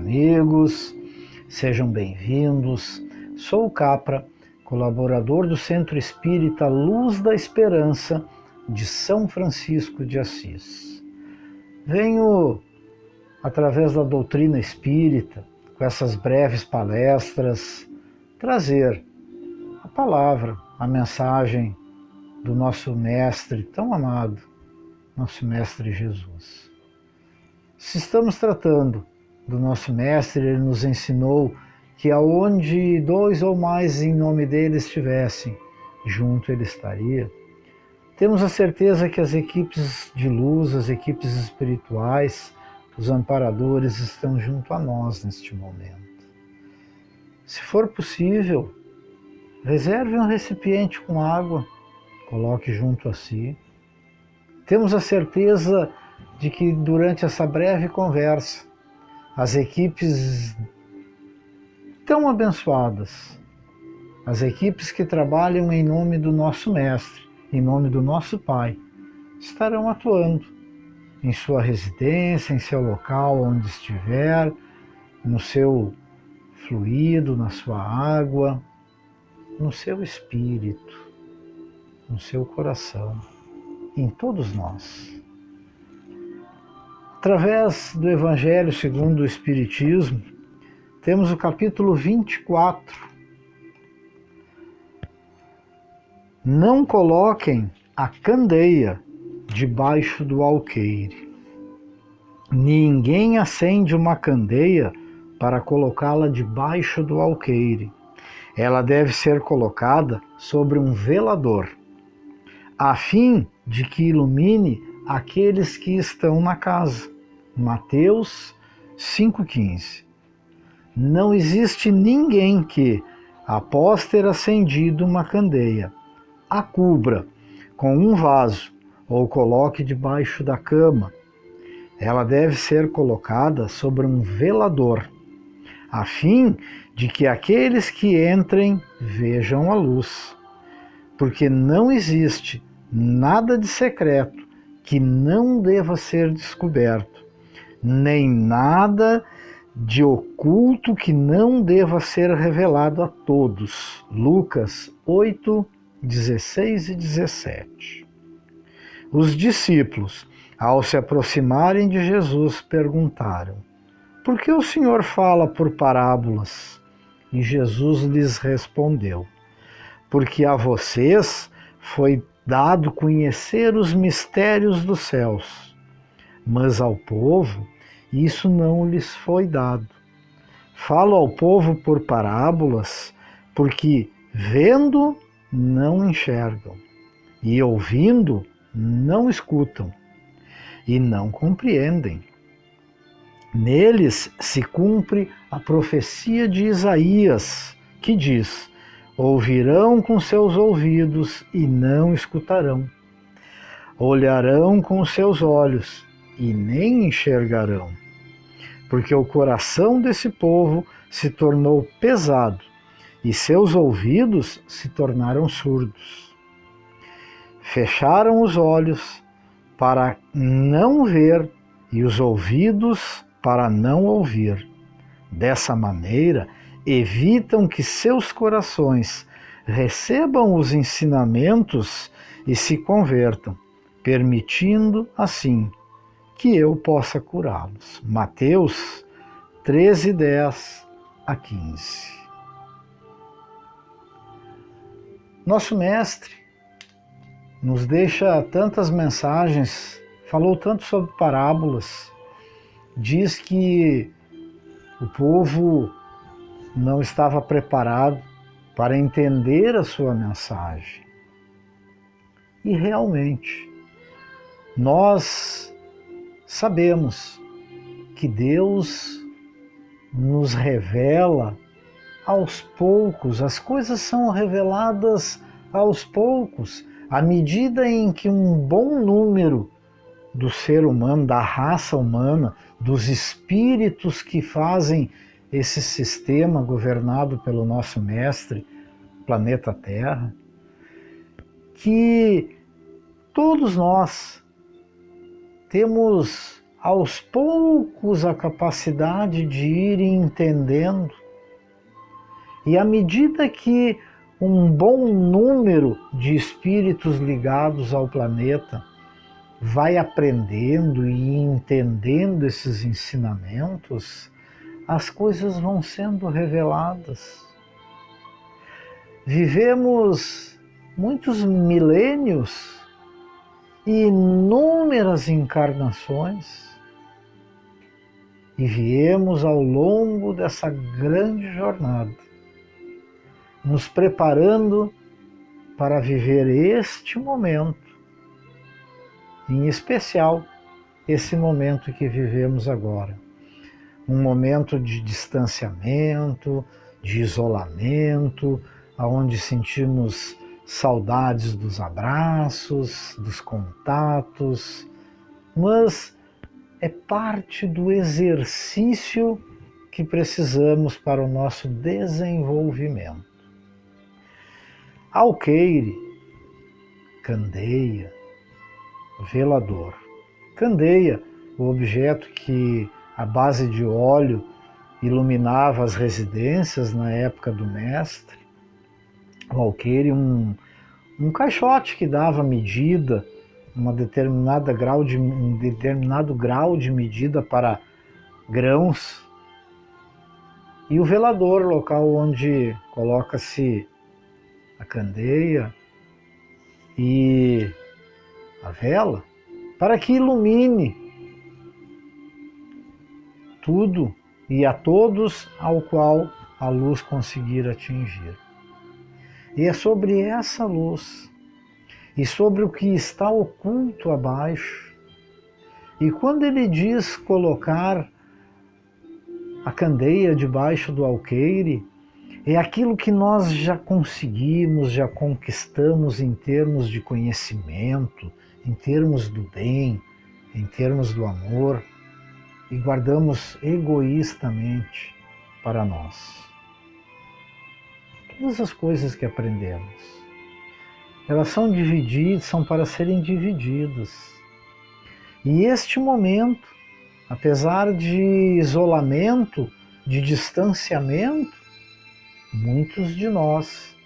amigos, sejam bem-vindos. Sou o Capra, colaborador do Centro Espírita Luz da Esperança de São Francisco de Assis. Venho, através da doutrina espírita, com essas breves palestras, trazer a palavra, a mensagem do nosso Mestre tão amado, nosso Mestre Jesus. Se estamos tratando do nosso Mestre, ele nos ensinou que aonde dois ou mais em nome dele estivessem, junto ele estaria. Temos a certeza que as equipes de luz, as equipes espirituais, os amparadores estão junto a nós neste momento. Se for possível, reserve um recipiente com água, coloque junto a si. Temos a certeza de que durante essa breve conversa, as equipes tão abençoadas, as equipes que trabalham em nome do nosso Mestre, em nome do nosso Pai, estarão atuando em sua residência, em seu local onde estiver, no seu fluido, na sua água, no seu espírito, no seu coração, em todos nós. Através do Evangelho segundo o Espiritismo, temos o capítulo 24. Não coloquem a candeia debaixo do alqueire. Ninguém acende uma candeia para colocá-la debaixo do alqueire. Ela deve ser colocada sobre um velador, a fim de que ilumine aqueles que estão na casa. Mateus 5,15. Não existe ninguém que, após ter acendido uma candeia, a cubra com um vaso ou coloque debaixo da cama. Ela deve ser colocada sobre um velador, a fim de que aqueles que entrem vejam a luz. Porque não existe nada de secreto que não deva ser descoberto, nem nada de oculto que não deva ser revelado a todos. Lucas 8, 16 e 17. Os discípulos, ao se aproximarem de Jesus, perguntaram: por que o Senhor fala por parábolas? E Jesus lhes respondeu: porque a vocês foi dado conhecer os mistérios dos céus, mas ao povo isso não lhes foi dado. Falo ao povo por parábolas, porque vendo não enxergam, e ouvindo não escutam, e não compreendem. Neles se cumpre a profecia de Isaías, que diz: ouvirão com seus ouvidos e não escutarão. Olharão com seus olhos e nem enxergarão. Porque o coração desse povo se tornou pesado e seus ouvidos se tornaram surdos. Fecharam os olhos para não ver e os ouvidos para não ouvir. Dessa maneira, evitam que seus corações recebam os ensinamentos e se convertam, permitindo, assim, que eu possa curá-los. Mateus 13, 10 a 15. Nosso Mestre nos deixa tantas mensagens, falou tanto sobre parábolas, diz que o povo não estava preparado para entender a sua mensagem. E realmente, nós sabemos que Deus nos revela aos poucos, as coisas são reveladas aos poucos, à medida em que um bom número do ser humano, da raça humana, dos espíritos que fazem esse sistema governado pelo nosso Mestre, planeta Terra, que todos nós temos aos poucos a capacidade de ir entendendo. E à medida que um bom número de espíritos ligados ao planeta vai aprendendo e entendendo esses ensinamentos, as coisas vão sendo reveladas. Vivemos muitos milênios e inúmeras encarnações e viemos ao longo dessa grande jornada, nos preparando para viver este momento, em especial esse momento que vivemos agora. Um momento de distanciamento, de isolamento, onde sentimos saudades dos abraços, dos contatos, mas é parte do exercício que precisamos para o nosso desenvolvimento. Alqueire, candeia, velador. Candeia, o objeto que, à base de óleo, iluminava as residências na época do mestre. O alqueire, um caixote que dava medida, um determinado grau de medida para grãos. E o velador, local onde coloca-se a candeia e a vela, para que ilumine tudo e a todos ao qual a luz conseguir atingir. E é sobre essa luz e sobre o que está oculto abaixo. E quando ele diz colocar a candeia debaixo do alqueire, é aquilo que nós já conseguimos, já conquistamos em termos de conhecimento, em termos do bem, em termos do amor, e guardamos egoístamente para nós. Todas as coisas que aprendemos, elas são divididas, são para serem divididas. E este momento, apesar de isolamento, de distanciamento, muitos de nós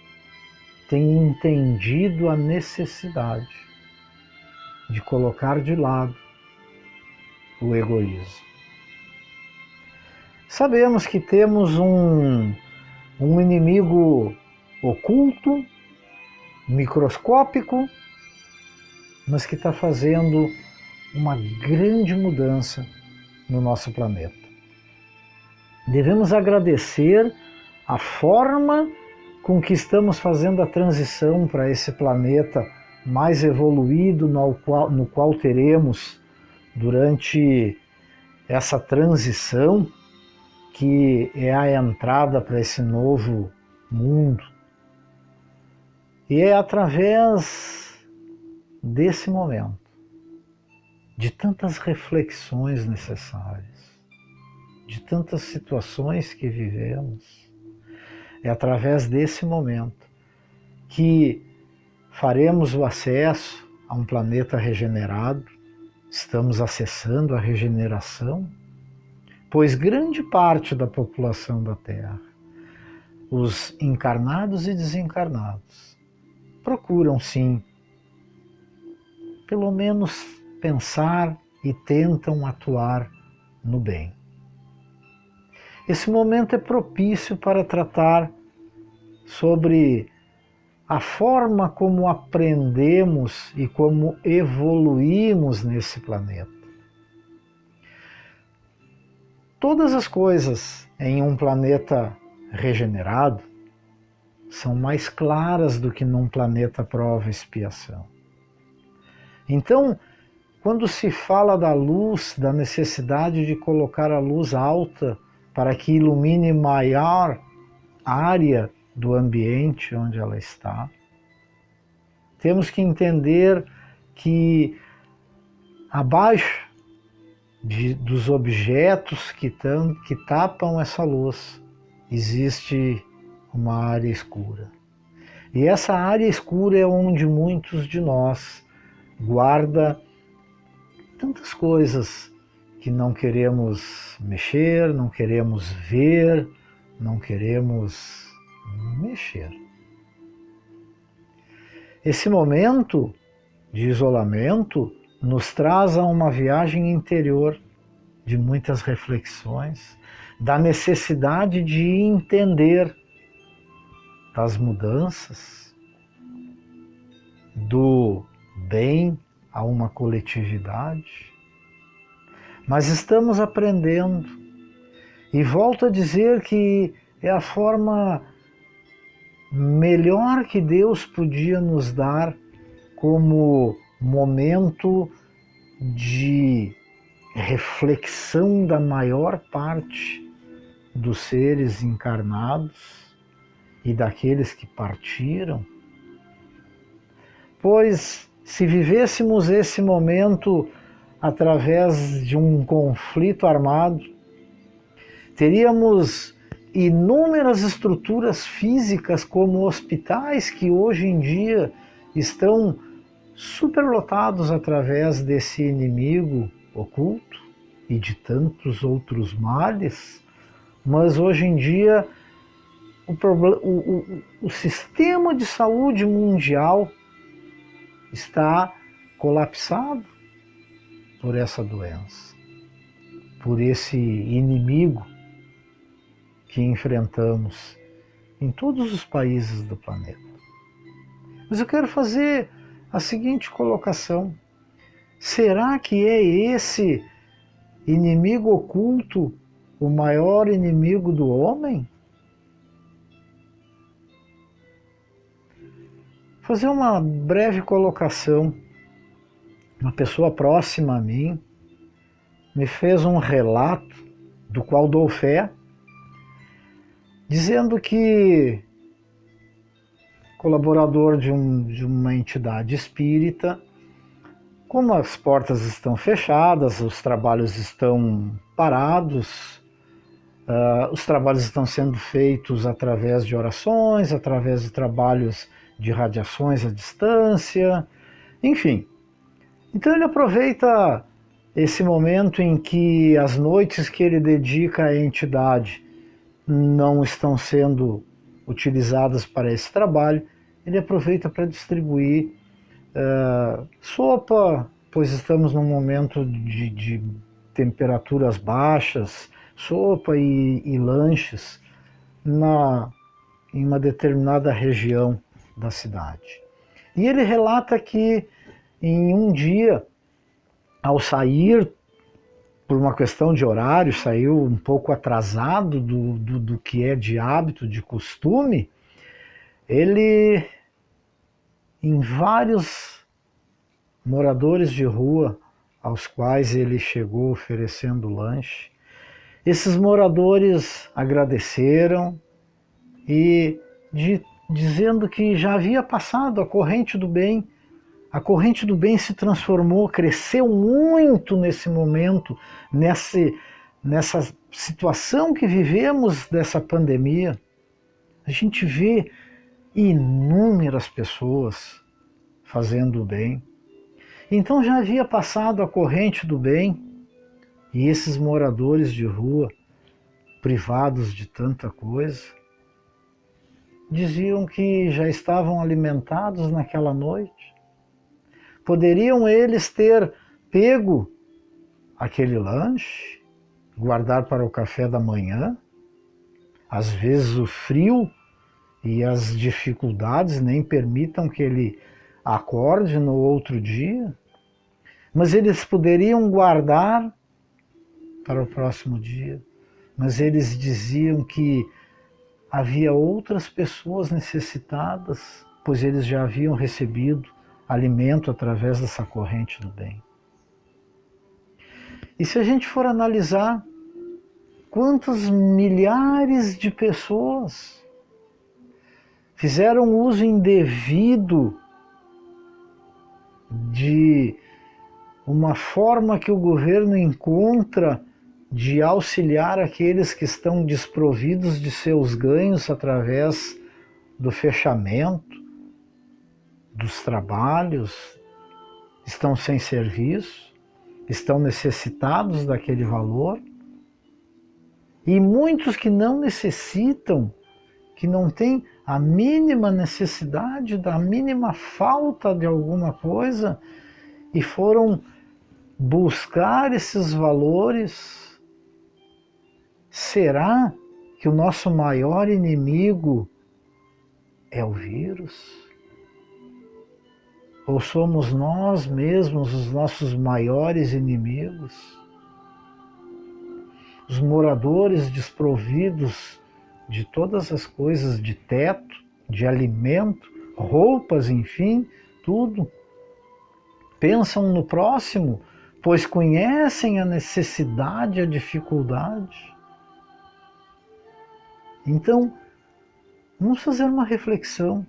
têm entendido a necessidade de colocar de lado o egoísmo. Sabemos que temos um inimigo oculto, microscópico, mas que está fazendo uma grande mudança no nosso planeta. Devemos agradecer a forma com que estamos fazendo a transição para esse planeta mais evoluído, no qual teremos durante essa transição, que é a entrada para esse novo mundo. E é através desse momento, de tantas reflexões necessárias, de tantas situações que vivemos, é através desse momento que faremos o acesso a um planeta regenerado. Estamos acessando a regeneração, pois grande parte da população da Terra, os encarnados e desencarnados, procuram sim, pelo menos pensar e tentam atuar no bem. Esse momento é propício para tratar sobre a forma como aprendemos e como evoluímos nesse planeta. Todas as coisas em um planeta regenerado são mais claras do que num planeta prova e expiação. Então, quando se fala da luz, da necessidade de colocar a luz alta para que ilumine maior área do ambiente onde ela está, temos que entender que abaixo dos objetos que tapam essa luz existe uma área escura. E essa área escura é onde muitos de nós guarda tantas coisas que não queremos mexer, não queremos ver, não queremos mexer. Esse momento de isolamento nos traz a uma viagem interior de muitas reflexões, da necessidade de entender das mudanças, do bem a uma coletividade. Mas estamos aprendendo, e volto a dizer que é a forma melhor que Deus podia nos dar como momento de reflexão da maior parte dos seres encarnados e daqueles que partiram. Pois se vivêssemos esse momento através de um conflito armado, teríamos inúmeras estruturas físicas como hospitais que hoje em dia estão superlotados através desse inimigo oculto e de tantos outros males, mas hoje em dia o sistema de saúde mundial está colapsado por essa doença, por esse inimigo que enfrentamos em todos os países do planeta. Mas eu quero fazer a seguinte colocação: será que é esse inimigo oculto o maior inimigo do homem? Fazer uma breve colocação. Uma pessoa próxima a mim me fez um relato do qual dou fé, dizendo que colaborador de uma entidade espírita, como as portas estão fechadas, os trabalhos estão parados, os trabalhos estão sendo feitos através de orações, através de trabalhos de radiações à distância, enfim. Então ele aproveita esse momento em que as noites que ele dedica à entidade não estão sendo utilizadas para esse trabalho, ele aproveita para distribuir sopa, pois estamos num momento de temperaturas baixas, sopa e lanches em uma determinada região da cidade. E ele relata que em um dia, ao sair, por uma questão de horário, saiu um pouco atrasado do que é de hábito, de costume, ele, em vários moradores de rua aos quais ele chegou oferecendo lanche, esses moradores agradeceram e dizendo que já havia passado a corrente do bem. A corrente do bem se transformou, cresceu muito nesse momento, nessa situação que vivemos dessa pandemia. A gente vê inúmeras pessoas fazendo o bem. Então já havia passado a corrente do bem e esses moradores de rua, privados de tanta coisa, diziam que já estavam alimentados naquela noite. Poderiam eles ter pego aquele lanche, guardar para o café da manhã. Às vezes o frio e as dificuldades nem permitam que ele acorde no outro dia, mas eles poderiam guardar para o próximo dia. Mas eles diziam que havia outras pessoas necessitadas, pois eles já haviam recebido alimento através dessa corrente do bem. E se a gente for analisar quantas milhares de pessoas fizeram uso indevido de uma forma que o governo encontra de auxiliar aqueles que estão desprovidos de seus ganhos através do fechamento dos trabalhos, estão sem serviço, estão necessitados daquele valor, e muitos que não necessitam, que não têm a mínima necessidade, da mínima falta de alguma coisa, e foram buscar esses valores. Será que o nosso maior inimigo é o vírus? Ou somos nós mesmos os nossos maiores inimigos? Os moradores desprovidos de todas as coisas, de teto, de alimento, roupas, enfim, tudo, pensam no próximo, pois conhecem a necessidade, a dificuldade. Então, vamos fazer uma reflexão.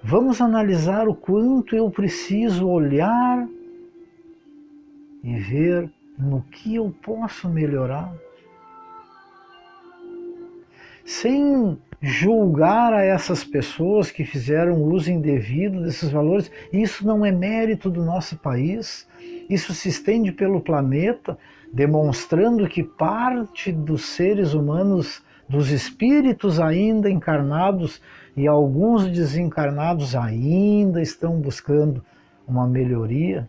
Vamos analisar o quanto eu preciso olhar e ver no que eu posso melhorar. Sem julgar a essas pessoas que fizeram uso indevido desses valores. Isso não é mérito do nosso país. Isso se estende pelo planeta, demonstrando que parte dos seres humanos, dos espíritos ainda encarnados e alguns desencarnados ainda estão buscando uma melhoria.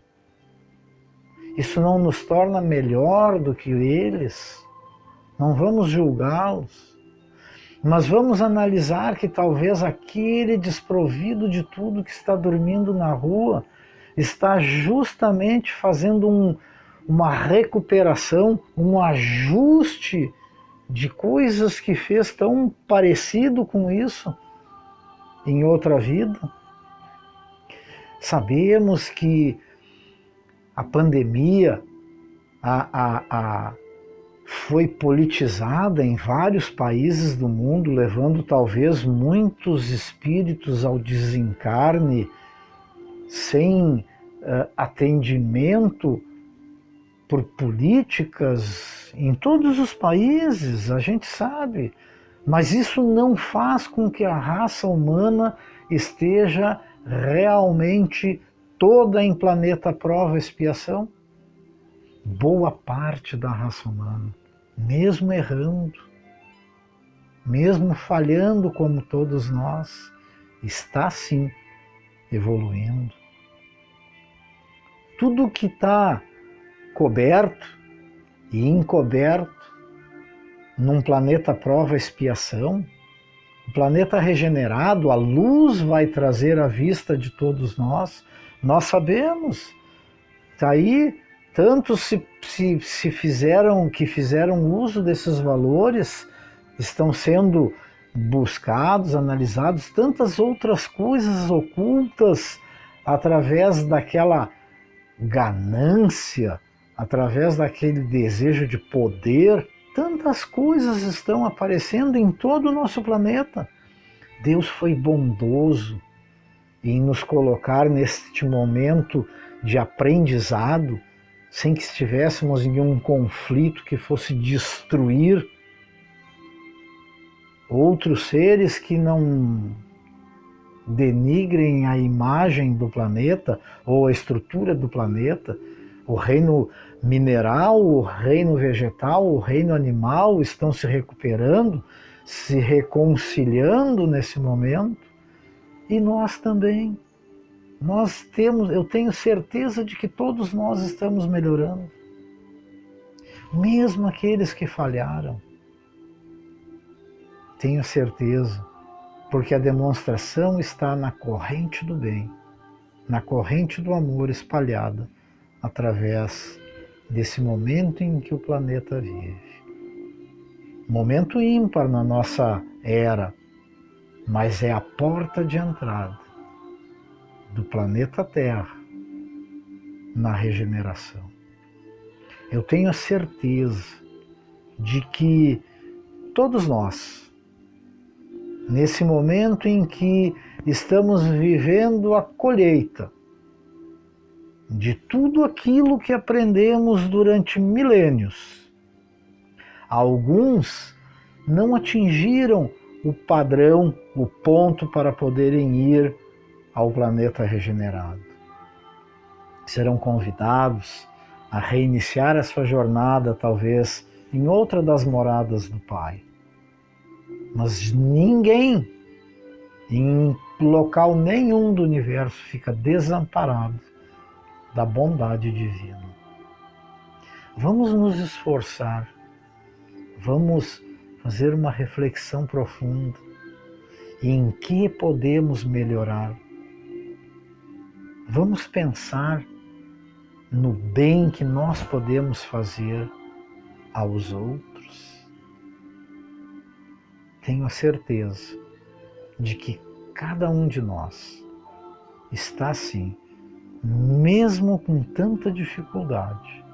Isso não nos torna melhor do que eles. Não vamos julgá-los. Mas vamos analisar que talvez aquele desprovido de tudo que está dormindo na rua está justamente fazendo uma recuperação, um ajuste de coisas que fez tão parecido com isso em outra vida. Sabemos que a pandemia foi politizada em vários países do mundo, levando talvez muitos espíritos ao desencarne sem atendimento por políticas em todos os países, a gente sabe. Mas isso não faz com que a raça humana esteja realmente toda em planeta prova e expiação. Boa parte da raça humana, mesmo errando, mesmo falhando como todos nós, está sim evoluindo. Tudo que está coberto e encoberto num planeta prova e expiação, o planeta regenerado, a luz vai trazer à vista de todos nós. Nós sabemos, está aí. Tantos que fizeram uso desses valores estão sendo buscados, analisados, tantas outras coisas ocultas através daquela ganância, através daquele desejo de poder. Tantas coisas estão aparecendo em todo o nosso planeta. Deus foi bondoso em nos colocar neste momento de aprendizado, sem que estivéssemos em um conflito que fosse destruir outros seres que não denigrem a imagem do planeta ou a estrutura do planeta. O reino mineral, o reino vegetal, o reino animal estão se recuperando, se reconciliando nesse momento, e nós também. Eu tenho certeza de que todos nós estamos melhorando. Mesmo aqueles que falharam. Tenho certeza, porque a demonstração está na corrente do bem, na corrente do amor espalhada através desse momento em que o planeta vive. Momento ímpar na nossa era, mas é a porta de entrada do planeta Terra na regeneração. Eu tenho a certeza de que todos nós, nesse momento em que estamos vivendo a colheita de tudo aquilo que aprendemos durante milênios, alguns não atingiram o padrão, o ponto para poderem ir ao planeta regenerado. serão convidados a reiniciar a sua jornada, talvez em outra das moradas do Pai. Mas ninguém, em local nenhum do universo, fica desamparado da bondade divina. Vamos nos esforçar, vamos fazer uma reflexão profunda em que podemos melhorar. Vamos pensar no bem que nós podemos fazer aos outros. Tenho a certeza de que cada um de nós está assim, mesmo com tanta dificuldade,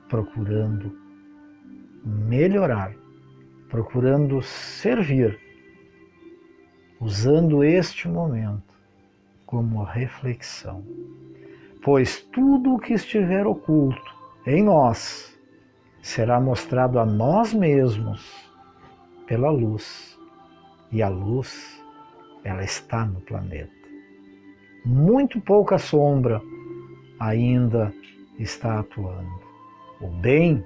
procurando melhorar, procurando servir, usando este momento como reflexão. Pois tudo o que estiver oculto em nós será mostrado a nós mesmos pela luz. E a luz, ela está no planeta. Muito pouca sombra ainda está atuando. O bem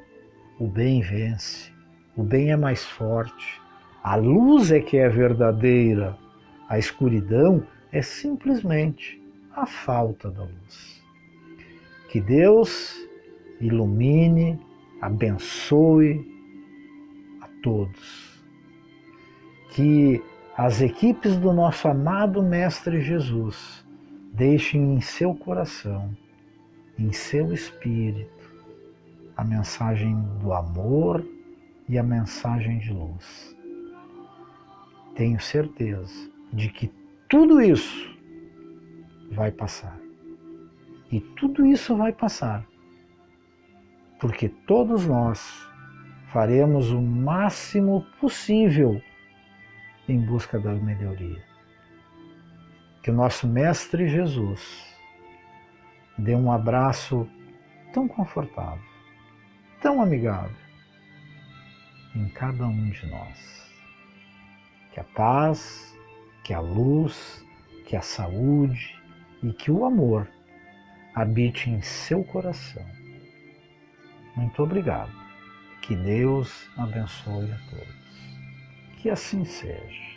vence. O bem é mais forte. A luz é que é verdadeira. A escuridão é simplesmente a falta da luz. Que Deus ilumine, abençoe a todos. Que as equipes do nosso amado Mestre Jesus deixem em seu coração, em seu espírito, a mensagem do amor e a mensagem de luz. Tenho certeza de que tudo isso vai passar. E tudo isso vai passar, porque todos nós faremos o máximo possível em busca da melhoria. Que o nosso Mestre Jesus dê um abraço tão confortável, tão amigável em cada um de nós. Que a paz, que a luz, que a saúde e que o amor habite em seu coração. Muito obrigado. Que Deus abençoe a todos. Que assim seja.